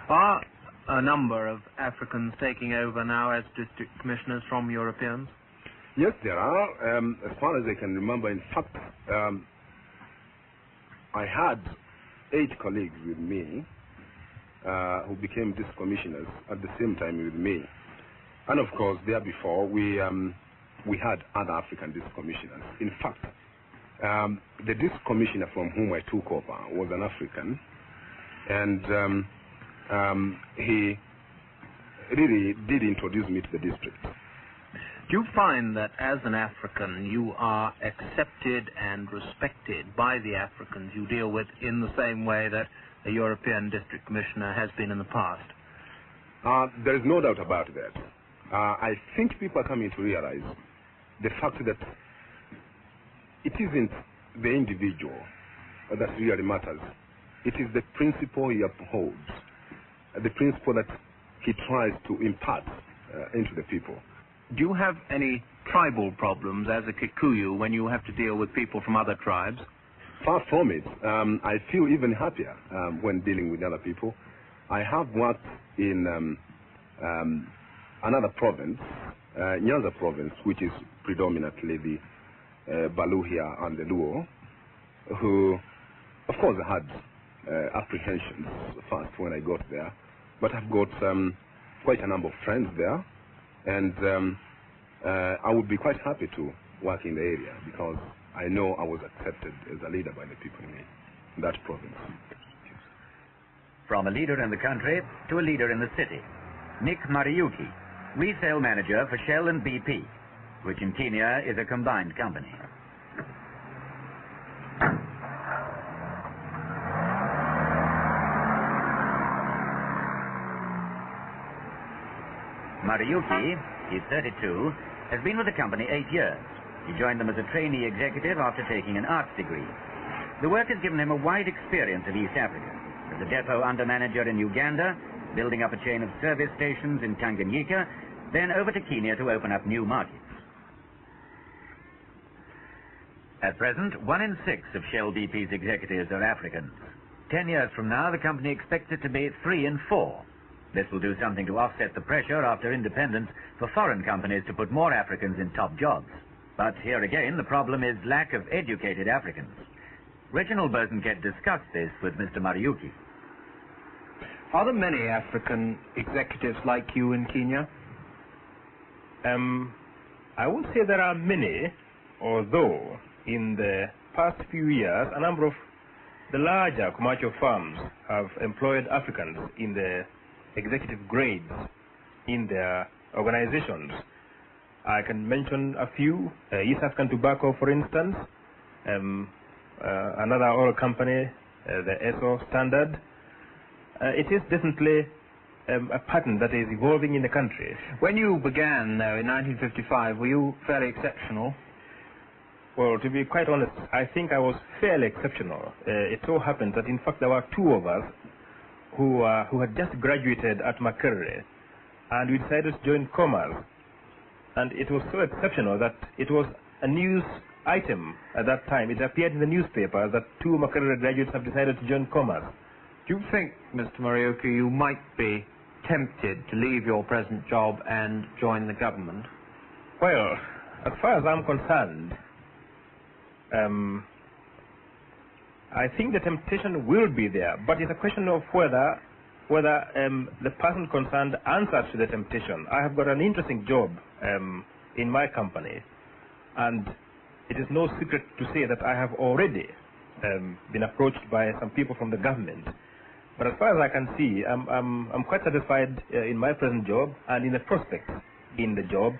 Are a number of Africans taking over now as district commissioners from Europeans? Yes, there are. As far as I can remember, in fact, I had 8 colleagues with me who became district commissioners at the same time with me. And of course, there before, we had other African district commissioners. In fact, the district commissioner from whom I took over was an African, and he really did introduce me to the district. Do you find that as an African you are accepted and respected by the Africans you deal with in the same way that a European district commissioner has been in the past? There is no doubt about that. I think people are coming to realize the fact that it isn't the individual that really matters. It is the principle he upholds, the principle that he tries to impart into the people. Do you have any tribal problems as a Kikuyu when you have to deal with people from other tribes? Far from it. I feel even happier when dealing with other people. I have worked in another province, Nyanza province, which is predominantly the Baluhia and the Luo, who, of course, had apprehensions first when I got there. But I've got quite a number of friends there, and I would be quite happy to work in the area because I know I was accepted as a leader by the people in that province. From a leader in the country to a leader in the city, Nanyuki, resale manager for Shell and BP, which in Kenya is a combined company. Nanyuki, he's 32, has been with the company 8 years. He joined them as a trainee executive after taking an arts degree. The work has given him a wide experience of East Africa, as a depot under-manager in Uganda, building up a chain of service stations in Tanganyika, then over to Kenya to open up new markets. At present, 1 in 6 of Shell BP's executives are Africans. 10 years from now, the company expects it to be 3 in 4. This will do something to offset the pressure after independence for foreign companies to put more Africans in top jobs. But here again, the problem is lack of educated Africans. Reginald Bosenket discussed this with Mr. Nanyuki. Are there many African executives like you in Kenya? I won't say there are many, although in the past few years, a number of the larger commercial firms have employed Africans in the executive grades in their organizations. I can mention a few. East African Tobacco, for instance, another oil company, the ESO Standard. It is definitely a pattern that is evolving in the country. When you began, though, in 1955, were you fairly exceptional? Well, to be quite honest, I think I was fairly exceptional. It so happened that, in fact, there were 2 of us who had just graduated at Makerere, and we decided to join commerce. And it was so exceptional that it was a news item at that time. It appeared in the newspaper that 2 Makerere graduates have decided to join commerce. Do you think, Mr. Nanyuki, you might be tempted to leave your present job and join the government? Well, as far as I'm concerned, I think the temptation will be there, but it's a question of whether the person concerned answers to the temptation. I have got an interesting job in my company, and it is no secret to say that I have already been approached by some people from the government. But as far as I can see, I'm quite satisfied in my present job and in the prospects in the job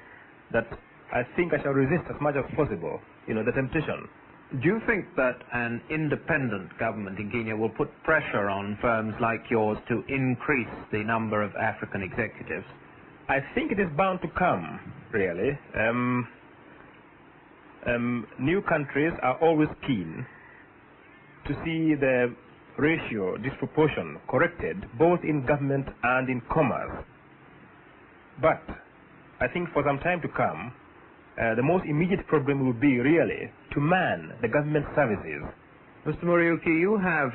that I think I shall resist as much as possible, the temptation. Do you think that an independent government in Kenya will put pressure on firms like yours to increase the number of African executives? I think it is bound to come, really. New countries are always keen to see the ratio, disproportion, corrected, both in government and in commerce. But I think for some time to come, the most immediate problem will be really to man the government services. Mr. Nanyuki, you have